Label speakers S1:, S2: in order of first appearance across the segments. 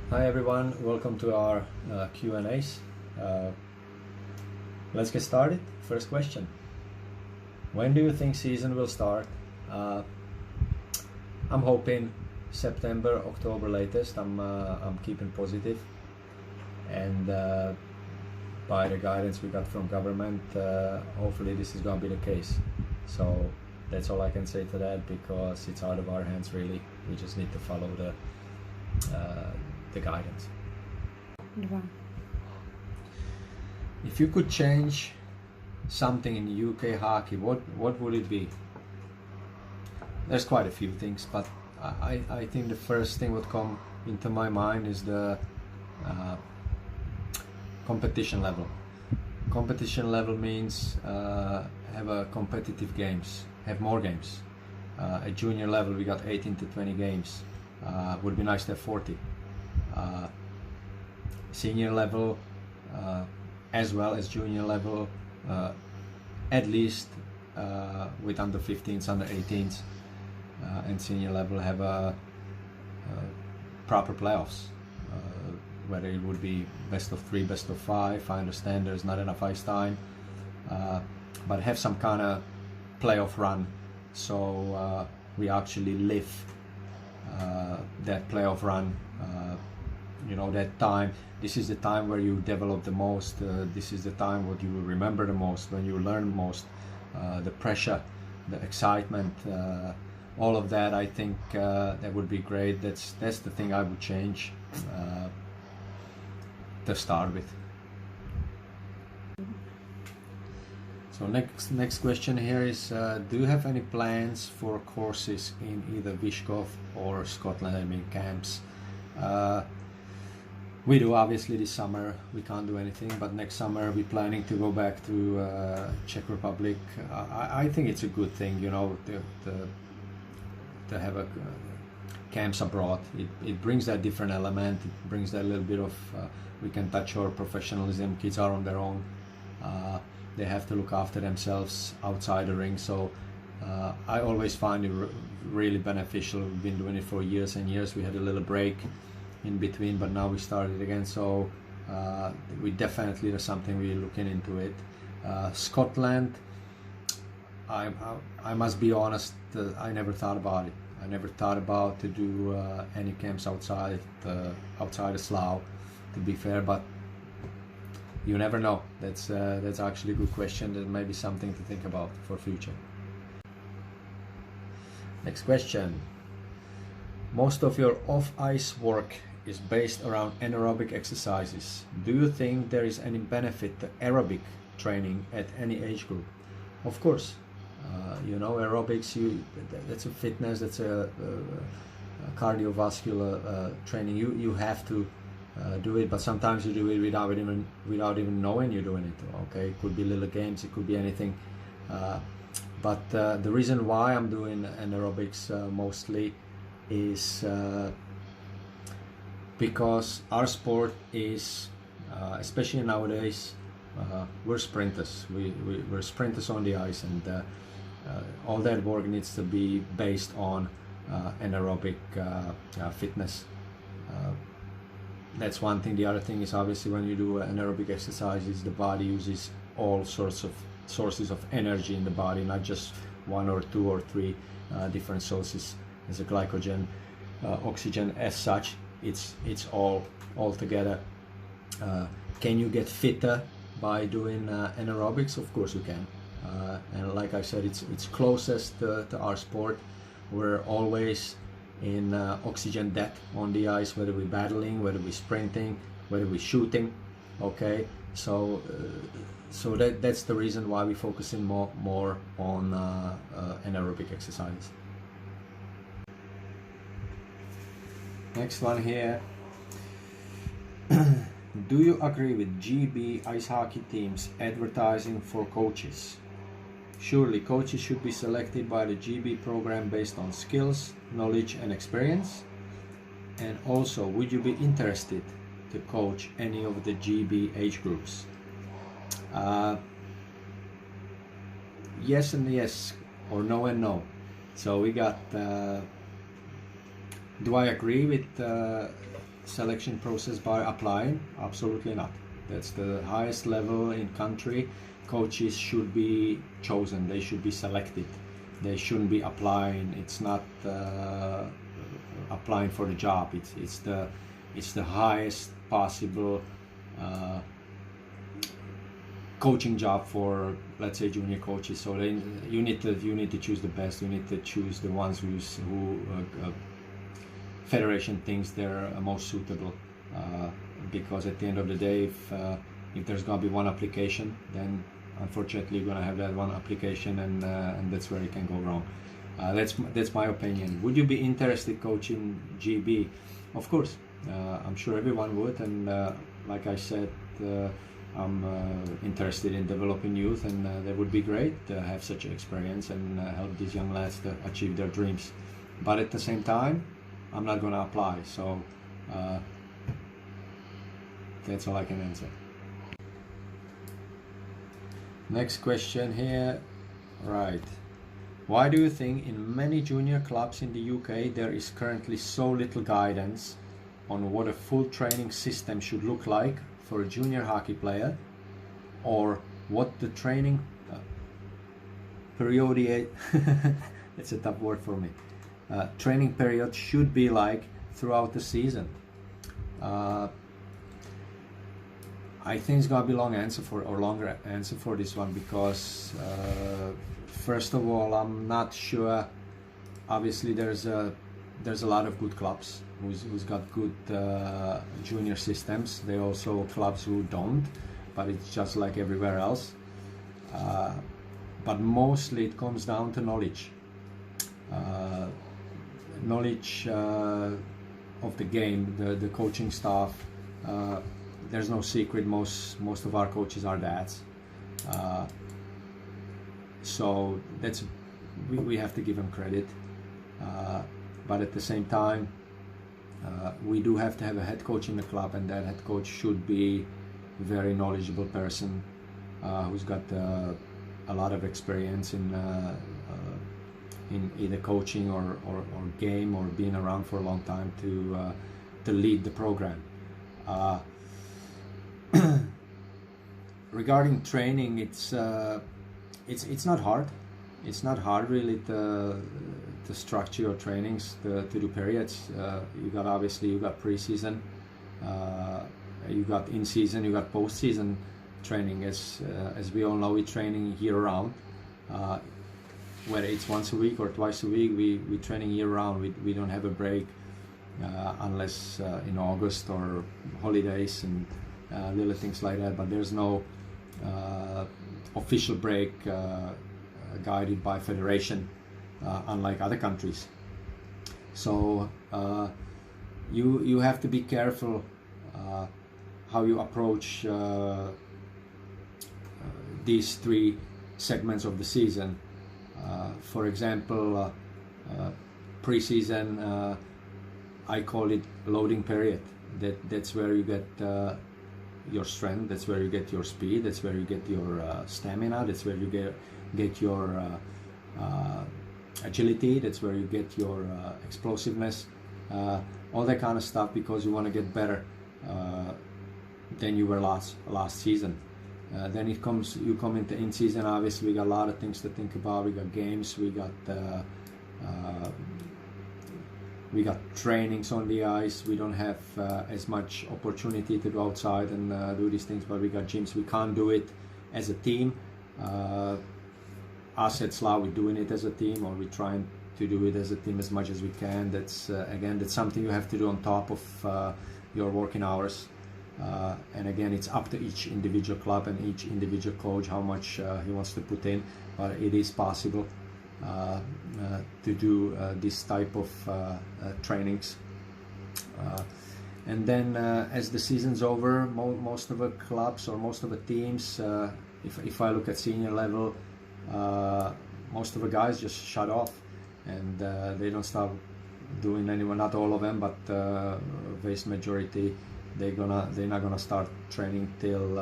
S1: Hi everyone, welcome to our Q&As. Let's get started. First question. When do you think season will start? I'm hoping September, October latest. I'm keeping positive, and by the guidance we got from government, hopefully this is going to be the case. So that's all I can say to that, because it's out of our hands really. We just need to follow the guidance. If you could change something in UK hockey, what would it be? There's quite a few things, but I think the first thing would come into my mind is the competition level. Competition level means have a competitive games, have more games. At junior level we got 18 to 20 games. Would be nice to have 40. Senior level as well as junior level, at least with under 15s, under 18s, and senior level have a proper playoffs, whether it would be best of 3, best of 5. I understand there's not enough ice time, but have some kind of playoff run, so we actually live that playoff run. That time, this is the time where you develop the most, this is the time what you will remember the most, when you learn most, the pressure, the excitement, all of that. I think that would be great. That's the thing I would change to start with. So next question here is, do you have any plans for courses in either Vyshkov or Scotland? I mean camps. We do, obviously this summer we can't do anything, but next summer we're planning to go back to Czech Republic. I think it's a good thing, to have a camps abroad. It brings that different element. It brings that little bit of we can touch our professionalism. Kids are on their own. They have to look after themselves outside the ring. So I always find it really beneficial. We've been doing it for years and years. We had a little break in between, but now we started again. So we definitely, there's something we're looking into it. Scotland, I must be honest, I never thought about it. I never thought about to do any camps outside of Slough, to be fair, but you never know. That's actually a good question. That may be something to think about for future. Next question. Most of your off-ice work is based around anaerobic exercises. Do you think there is any benefit to aerobic training at any age group? Of course. Aerobics, that's a fitness, that's a cardiovascular training. You have to do it, but sometimes you do it without even knowing you're doing it. Okay, it could be little games, it could be anything. But the reason why I'm doing anaerobics mostly is because our sport is, especially nowadays, we're sprinters. We're sprinters on the ice, and all that work needs to be based on anaerobic fitness. That's one thing. The other thing is, obviously, when you do anaerobic exercises, the body uses all sorts of sources of energy in the body, not just 1 or 2 or 3 different sources. As a glycogen, oxygen, as such, it's all together. Can you get fitter by doing anaerobics? Of course you can. And like I said, it's closest to our sport. We're always in oxygen debt on the ice, whether we're battling, whether we're sprinting, whether we're shooting. Okay, so that's the reason why we're focusing more on anaerobic exercises. Next one here. Do you agree with GB ice hockey teams advertising for coaches? Surely coaches should be selected by the GB program based on skills, knowledge and experience. And also, would you be interested to coach any of the GB age groups? Yes and yes, or no and no. So we got, do I agree with selection process by applying? Absolutely not. That's the highest level in country. Coaches should be chosen, they should be selected, they shouldn't be applying. It's not applying for the job. It's the highest possible coaching job for, let's say, junior coaches. So you need to choose the best. You need to choose the ones who federation thinks they're most suitable, because at the end of the day, if there's gonna be one application, then unfortunately you're gonna have that one application, and that's where it can go wrong. That's my opinion. Would you be interested coaching GB? Of course, I'm sure everyone would, and like I said, I'm interested in developing youth, and that would be great to have such an experience and help these young lads to achieve their dreams. But at the same time, I'm not going to apply, so that's all I can answer. Next question here, right. Why do you think in many junior clubs in the UK there is currently so little guidance on what a full training system should look like for a junior hockey player, or what the training period it's a tough word for me, training period should be like throughout the season? I think it's gonna be longer answer for this one, because first of all, I'm not sure. Obviously, there's a lot of good clubs who's got good junior systems. There are also clubs who don't, but it's just like everywhere else. But mostly it comes down to knowledge. Knowledge of the game, the coaching staff. There's no secret, most of our coaches are dads. So that's, we have to give them credit. But at the same time, we do have to have a head coach in the club, and that head coach should be a very knowledgeable person who's got a lot of experience in either coaching or game, or being around for a long time to lead the program. Regarding training, it's not hard. It's not hard really to structure your trainings, to do periods. You got pre-season, you got in-season, you got post-season training. As we all know, we're training year-round. Whether it's once a week or twice a week, we're training year-round. We don't have a break unless in August or holidays and little things like that. But there's no official break guided by federation, unlike other countries. So you have to be careful how you approach these three segments of the season. For example, pre-season, I call it loading period. That's where you get your strength, that's where you get your speed, that's where you get your stamina, that's where you get your agility, that's where you get your explosiveness, all that kind of stuff, because you want to get better than you were last season. Then you come into in-season. Obviously we got a lot of things to think about. We got games, we got trainings on the ice. We don't have as much opportunity to go outside and do these things, but we got gyms. We can't do it as a team. Us at SLA, we're doing it as a team, or we're trying to do it as a team as much as we can. That's again, that's something you have to do on top of your working hours. And again, it's up to each individual club and each individual coach how much he wants to put in, but it is possible to do this type of trainings. And then as the season's over, most of the clubs or most of the teams, if I look at senior level, most of the guys just shut off, and they don't start doing anyone, not all of them, but vast majority, they're not gonna start training till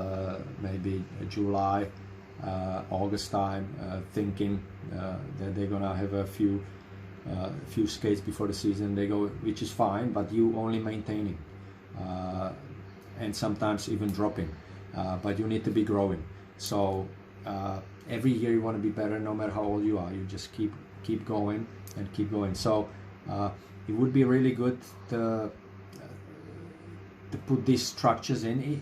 S1: maybe July, August time, thinking that they're gonna have a few skates before the season. They go, which is fine, but you only maintaining. and sometimes even dropping. But you need to be growing. So every year you want to be better, no matter how old you are. You just keep going and keep going. So it would be really good to put these structures in.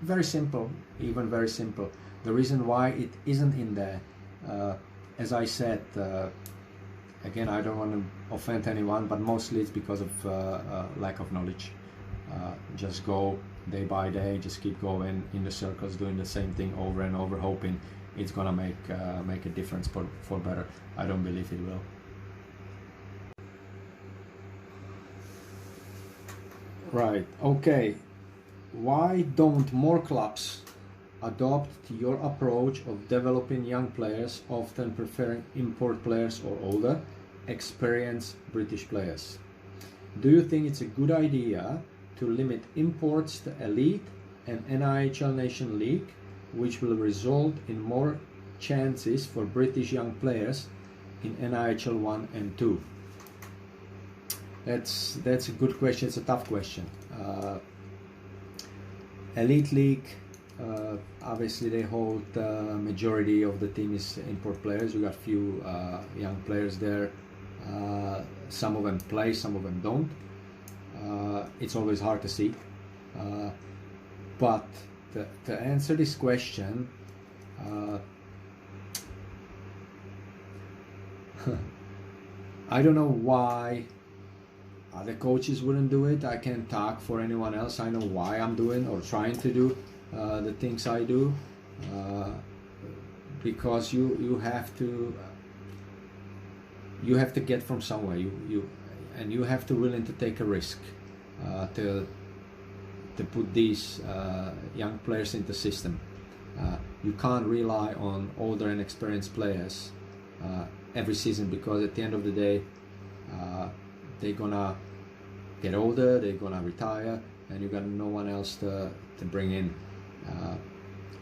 S1: Very simple, even very simple. The reason why it isn't in there, as I said, again, I don't want to offend anyone, but mostly it's because of lack of knowledge. Just go day by day, just keep going in the circles, doing the same thing over and over, hoping it's gonna make a difference for better. I don't believe it will. Right, okay. Why don't more clubs adopt your approach of developing young players, often preferring import players or older, experienced British players? Do you think it's a good idea to limit imports to Elite and NIHL Nation League, which will result in more chances for British young players in NIHL 1 and 2? That's a good question. It's a tough question. Elite League, obviously they hold the majority of the team is import players. You got few young players there. Some of them play, some of them don't. It's always hard to see. But to answer this question, I don't know why other coaches wouldn't do it. I can't talk for anyone else. I know why I'm doing or trying to do the things I do, because you have to get from somewhere. You have to willing to take a risk to put these young players in the system. You can't rely on older and experienced players every season, because at the end of the day they're gonna get older, they're gonna retire, and you got no one else to bring in.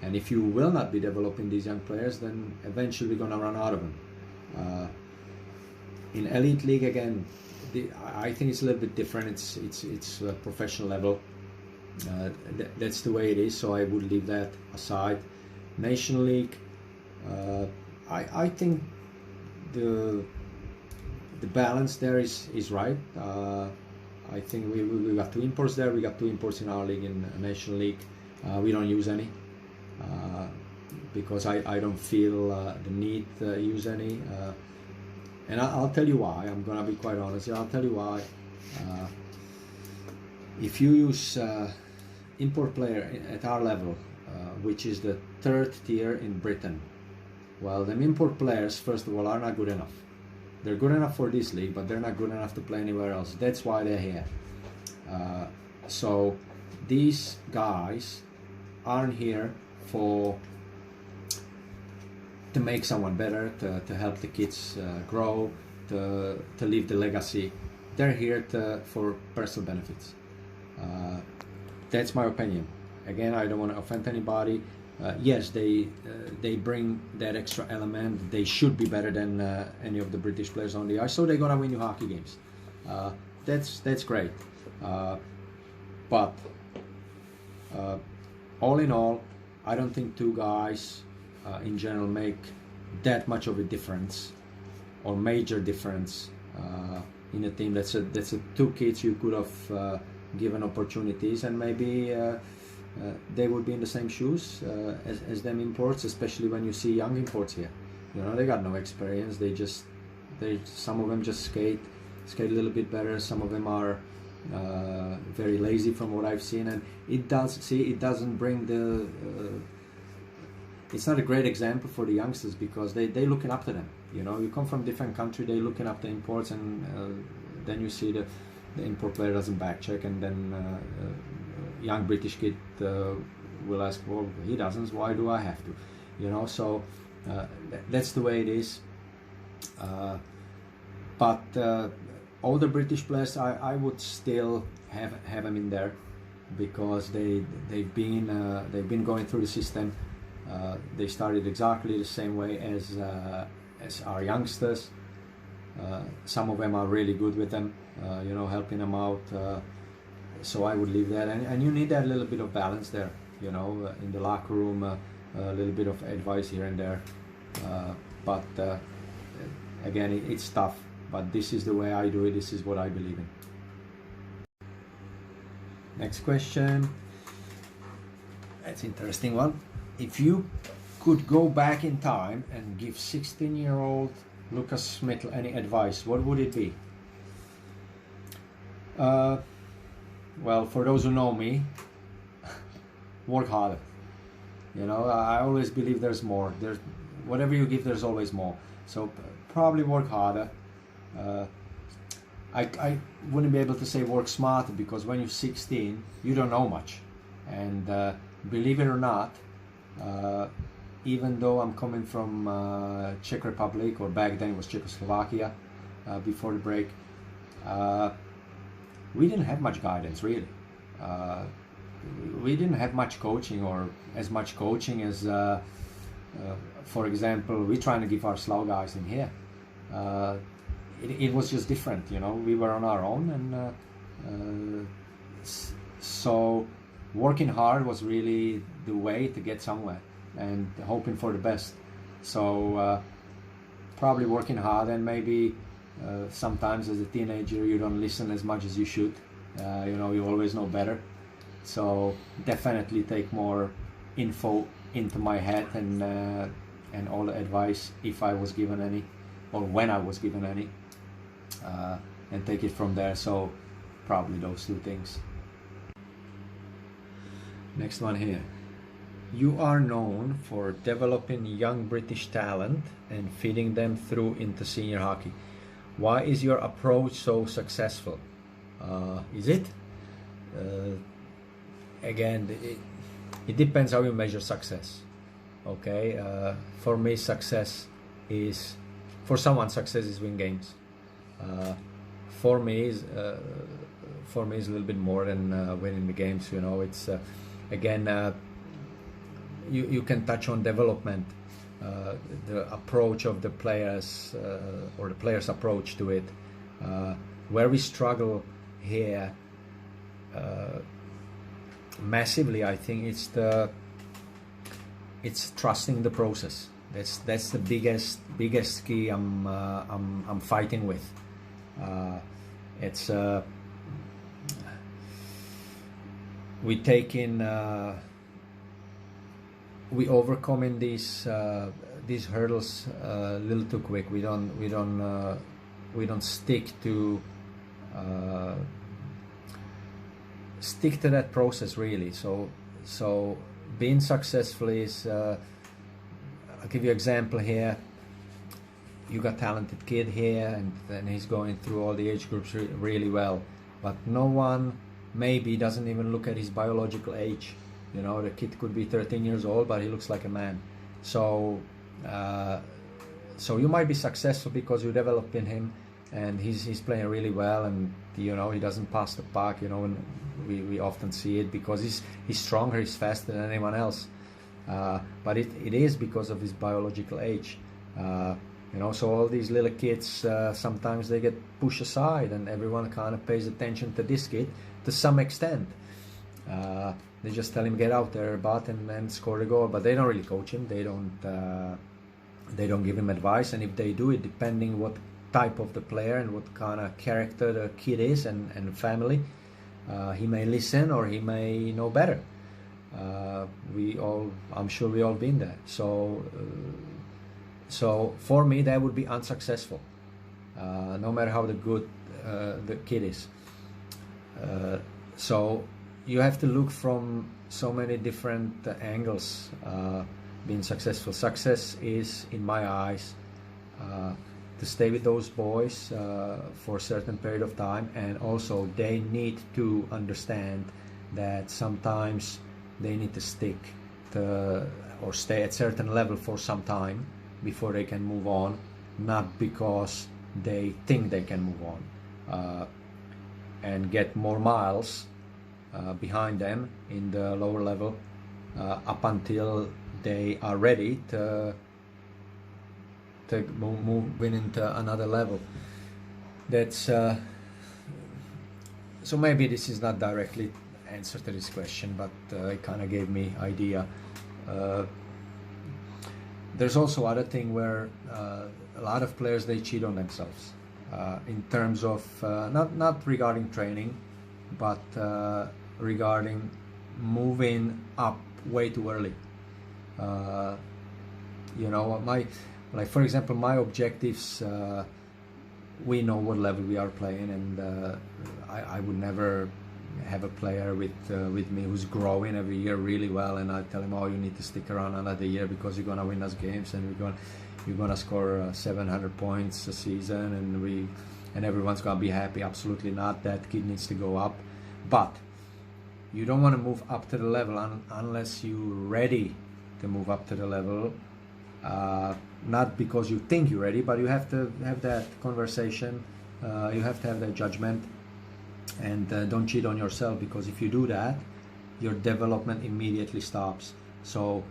S1: And if you will not be developing these young players, then eventually we're gonna run out of them. In Elite League, again, I think it's a little bit different. It's a professional level. That's the way it is, so I would leave that aside. Nation League, I think the balance there is right. I think we got 2 imports there. We got 2 imports in our league. In Nation League, we don't use any because I don't feel the need to use any. And I'll tell you why. I'm gonna be quite honest. I'll tell you why. If you use import player at our level, which is the 3rd tier in Britain, well, them import players, first of all, are not good enough. They're good enough for this league, but they're not good enough to play anywhere else. That's why they're here. So these guys aren't here to make someone better, to help the kids grow, to leave the legacy. They're here for personal benefits. That's my opinion. Again, I don't want to offend anybody. Yes, they bring that extra element. They should be better than any of the British players on the ice, so they're gonna win you hockey games. That's great. But all in all, I don't think 2 guys in general make that much of a difference or major difference in a team. That's a 2 kids you could have given opportunities, and maybe they would be in the same shoes as them imports, especially when you see young imports here. You know, they got no experience. Some of them just skate a little bit better. Some of them are very lazy from what I've seen, and it doesn't bring the it's not a great example for the youngsters, because they're looking up to them. You know, you come from different country, they're looking up the imports, and then you see the import player doesn't back check, and then young British kid will ask, well, he doesn't, why do I have to? You know, so that's the way it is. But older British players, I would still have them in there, because they've been going through the system. They started exactly the same way as our youngsters. Some of them are really good with them, you know, helping them out. so I would leave that, and you need that little bit of balance there, you know, in the locker room, a little bit of advice here and there, but again, it's tough, but this is the way I do it, this is what I believe in. Next question, that's an interesting one. If you could go back in time and give 16-year-old Lukas Smital any advice, what would it be? Well, for those who know me, work harder. You know, I always believe there's more. There's whatever you give, there's always more. So probably work harder. I wouldn't be able to say work smarter, because when you're 16, you don't know much. And believe it or not, even though I'm coming from Czech Republic, or back then it was Czechoslovakia, before the break, we didn't have much guidance, really. We didn't have much coaching, or as much coaching as, for example, we're trying to give our slow guys in here. It was just different, you know. We were on our own, and so working hard was really the way to get somewhere, and hoping for the best. So probably working hard, and maybe sometimes as a teenager you don't listen as much as you should. You know, you always know better. So definitely take more info into my head, and all the advice, if I was given any, or when I was given any, and take it from there. So probably those two things. Next one here. You are known for developing young British talent and feeding them through into senior hockey. Why is your approach so successful? Is it? Again, it depends how you measure success. Okay, for me, success is, for someone, success is win games. For me is a little bit more than winning the games. You know, it's again, you can touch on development, the approach of the players, or the players' approach to it. Where we struggle here massively, I think it's trusting the process. That's the biggest key I'm fighting with. It's we take in we overcoming these hurdles a little too quick. We don't stick to that process, really. So being successful is, I'll give you an example here. You got talented kid here, and he's going through all the age groups really well, but no one maybe doesn't even look at his biological age. You know, the kid could be 13 years old, but he looks like a man. So you might be successful because you develop in him, and he's playing really well, and you know, he doesn't pass the puck. You know, and we often see it because he's stronger, he's faster than anyone else. But it is because of his biological age. You know, so all these little kids, sometimes they get pushed aside, and everyone kind of pays attention to this kid to some extent. They just tell him, get out there, bat, and score the goal, but they don't really coach him. They don't give him advice, and if they do it, depending what type of the player and what kind of character the kid is and family, he may listen or he may know better. I'm sure we all been there. So for me, that would be unsuccessful, no matter how good the kid is. So you have to look from so many different angles. Being successful. Success is, in my eyes, to stay with those boys for a certain period of time, and also they need to understand that sometimes they need to stick to or stay at certain level for some time before they can move on, not because they think they can move on and get more miles behind them in the lower level up until they are ready to move into another level. That's So maybe this is not directly answer to this question, but it kind of gave me idea. There's also other thing where a lot of players, they cheat on themselves in terms of not regarding training, but regarding moving up way too early. You know, for example, my objectives, we know what level we are playing, and I would never have a player with me who's growing every year really well, and I tell him, oh, you need to stick around another year because you're gonna win us games, and you're gonna score 700 points a season, and everyone's gonna be happy. Absolutely not. That kid needs to go up, but you don't want to move up to the level unless you're ready to move up to the level. Not because you think you're ready, but you have to have that conversation. You have to have that judgment, and don't cheat on yourself, because if you do that, your development immediately stops. So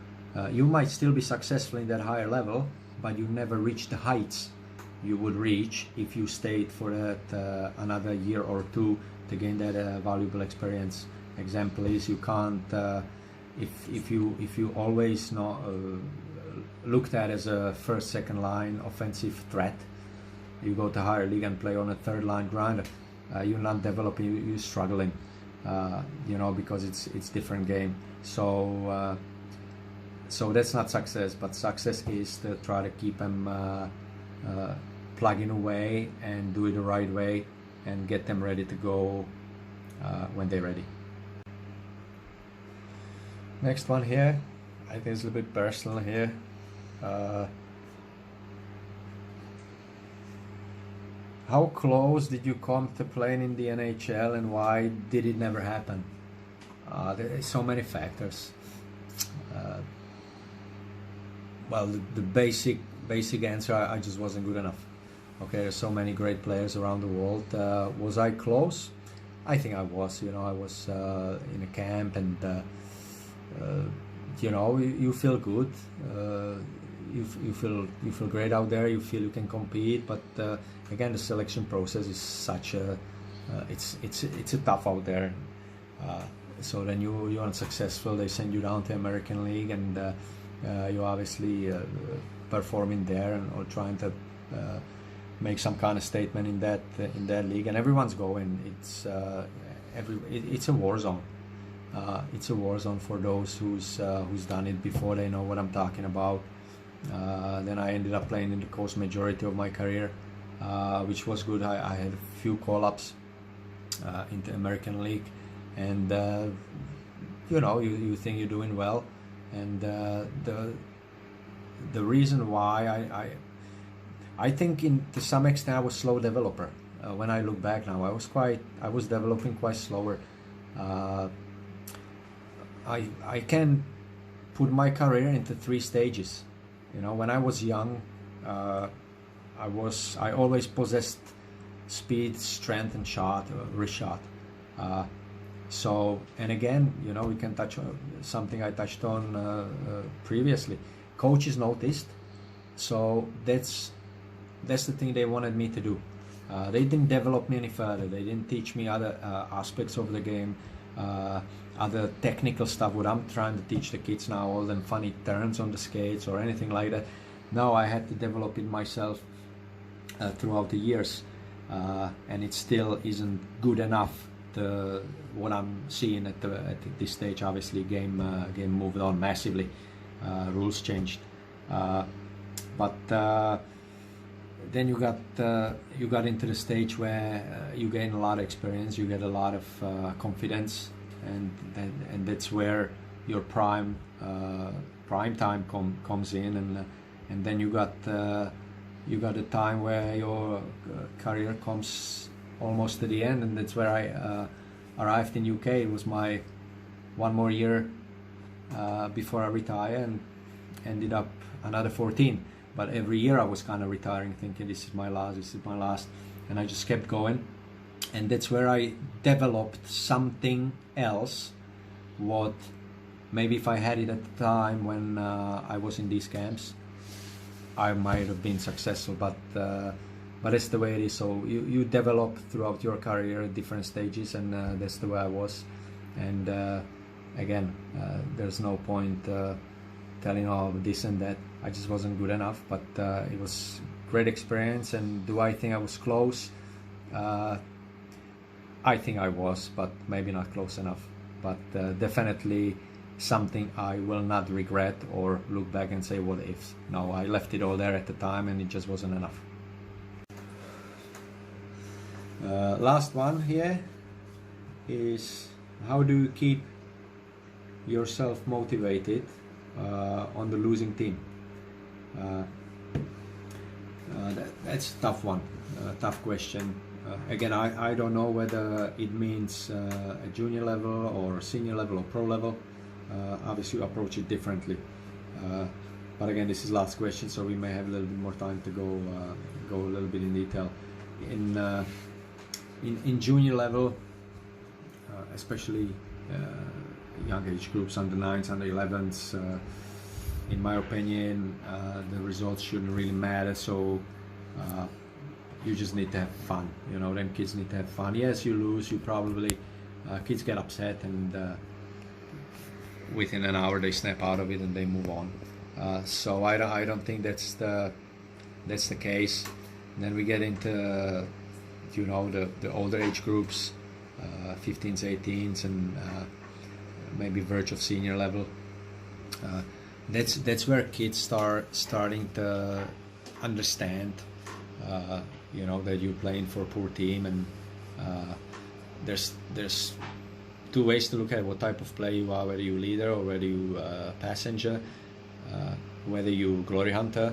S1: you might still be successful in that higher level, but you never reach the heights you would reach if you stayed for that another year or two to gain that valuable experience. Example is, you can't if you always not looked at as a first, second line offensive threat, you go to higher league and play on a third line grinder, you're not developing, you're struggling, you know, because it's different game. So so that's not success, but success is to try to keep them plugging away and do it the right way and get them ready to go when they're ready. Next one here, I think it's a little bit personal here. How close did you come to playing in the NHL, and why did it never happen? There are so many factors. Well, the basic answer, I just wasn't good enough. Okay, there's so many great players around the world. Was I close? I think I was. You know, I was in a camp, and you know, you feel good. You feel great out there. You feel you can compete, but again, the selection process is such a it's a tough out there. So then you aren't successful. They send you down to American League, and you obviously performing there or trying to make some kind of statement in that league, and everyone's going. It's a war zone. It's a war zone for those who's done it before. They know what I'm talking about. Then I ended up playing in the coast majority of my career, which was good. I had a few call-ups in the American League, and you know, you think you're doing well, and the reason why I think to some extent I was slow developer. When I look back now, I was developing quite slower. I can put my career into 3 stages. You know, when I was young, I always possessed speed, strength, and wrist shot. So, and again, you know, we can touch on something I touched on previously. Coaches noticed, so that's the thing they wanted me to do. They didn't develop me any further. They didn't teach me other aspects of the game, other technical stuff, what I'm trying to teach the kids now, all them funny turns on the skates or anything like that. No, I had to develop it myself throughout the years, and it still isn't good enough to what I'm seeing at this stage. Obviously, game moved on massively, rules changed, but then you got into the stage where you gain a lot of experience, you get a lot of confidence, and that's where your prime time comes in, and then you got a time where your career comes almost to the end, and that's where I arrived in UK. It was my one more year before I retire, and ended up another 14. But every year I was kind of retiring, thinking this is my last, and I just kept going, and that's where I developed something else. What maybe if I had it at the time when I was in these camps, I might have been successful, but but that's the way it is. So you develop throughout your career at different stages, and that's the way I was. And again, there's no point telling this and that. I just wasn't good enough, but it was great experience. And do I think I was close? I think I was, but maybe not close enough. But definitely something I will not regret or look back and say what ifs. No, I left it all there at the time, and it just wasn't enough. Last one here is, how do you keep yourself motivated on the losing team? That's a tough one, tough question. Again, I don't know whether it means a junior level or senior level or pro level. Obviously you approach it differently. But again, this is last question, so we may have a little bit more time to go a little bit in detail. In junior level, especially young age groups, under 9s, under 11s, in my opinion, the results shouldn't really matter. So you just need to have fun. You know, them kids need to have fun. Yes, you lose, you probably kids get upset, and within an hour they snap out of it and they move on. So I don't think that's the case. And then we get into the older age groups, 15s, 18s, and maybe verge of senior level. That's where kids starting to understand that you're playing for a poor team, and there's two ways to look at what type of player you are, whether you leader or whether you passenger, whether you glory hunter,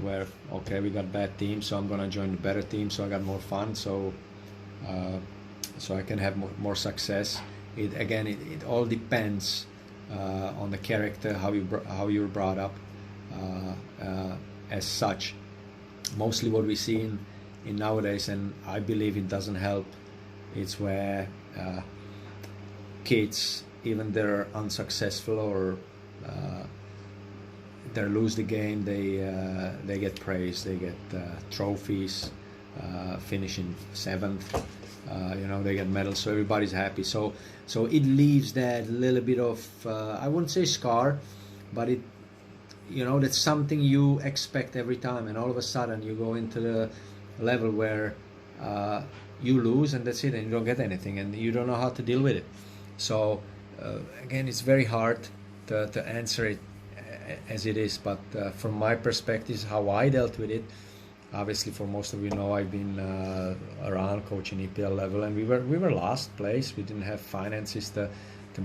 S1: where okay, we got bad team, so I'm gonna join the better team, so I got more fun, so I can have more success. It all depends on the character, how you're brought up. As such, mostly what we see in nowadays, and I believe it doesn't help, it's where kids, even they're unsuccessful or they lose the game, they get praise, they get trophies, finishing 7th, they get medals, so everybody's happy. So it leaves that little bit of I wouldn't say scar, but it, that's something you expect every time, and all of a sudden you go into the level where you lose, and that's it, and you don't get anything, and you don't know how to deal with it. So again, it's very hard to answer it as it is, but from my perspective, how I dealt with it. Obviously, for most of you know, I've been around coaching EPL level, and we were last place. We didn't have finances to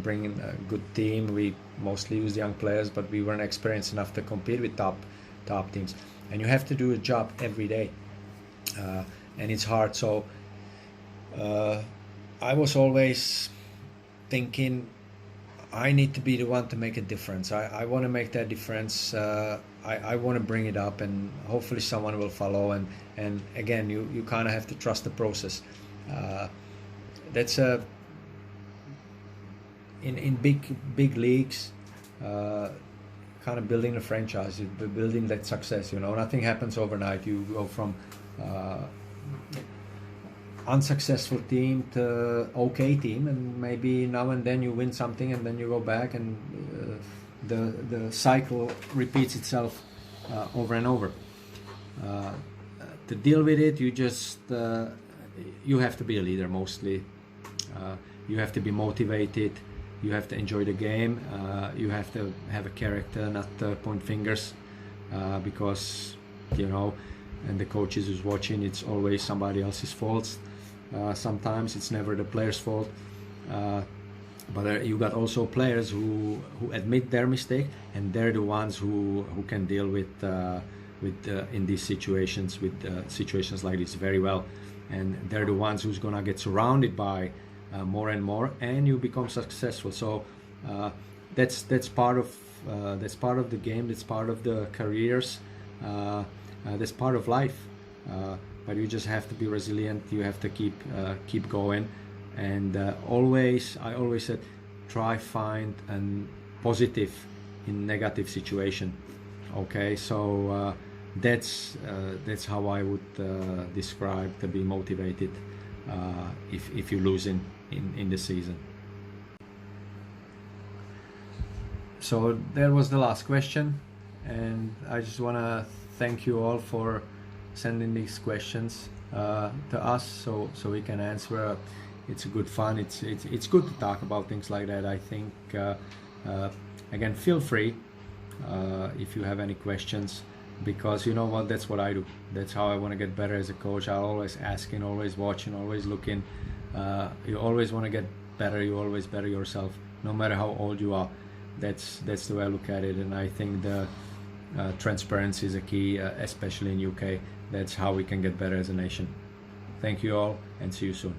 S1: bring in a good team. We mostly used young players, but we weren't experienced enough to compete with top teams. And you have to do a job every day, and it's hard. So I was always thinking, I need to be the one to make a difference. I want to make that difference. I want to bring it up, and hopefully someone will follow. And again, you kind of have to trust the process. That's in big leagues, kind of building a franchise, building that success. Nothing happens overnight. You go from unsuccessful team to okay team, and maybe now and then you win something, and then you go back, and the cycle repeats itself over and over. To deal with it, you have to be a leader mostly. You have to be motivated. You have to enjoy the game. You have to have a character, not point fingers, because and the coaches who's watching, it's always somebody else's faults. Sometimes it's never the player's fault, but you got also players who admit their mistake, and they're the ones who can deal with in these situations, with situations like this very well, and they're the ones who's gonna get surrounded by more and more, and you become successful. So that's part of the game. That's part of the careers. That's part of life. But you just have to be resilient. You have to keep going, and I always said, try find a positive in negative situation. Okay, so that's how I would describe to be motivated if you lose in the season. So that was the last question, and I just want to thank you all for sending these questions to us so we can answer. It's good fun. It's good to talk about things like that. I think again, feel free if you have any questions, because you know what, that's what I do. That's how I want to get better as a coach. I'm always asking, always watching, always looking. You always want to get better. You always better yourself, no matter how old you are. That's the way I look at it, and I think the transparency is a key, especially in UK. That's how we can get better as a nation. Thank you all, and see you soon.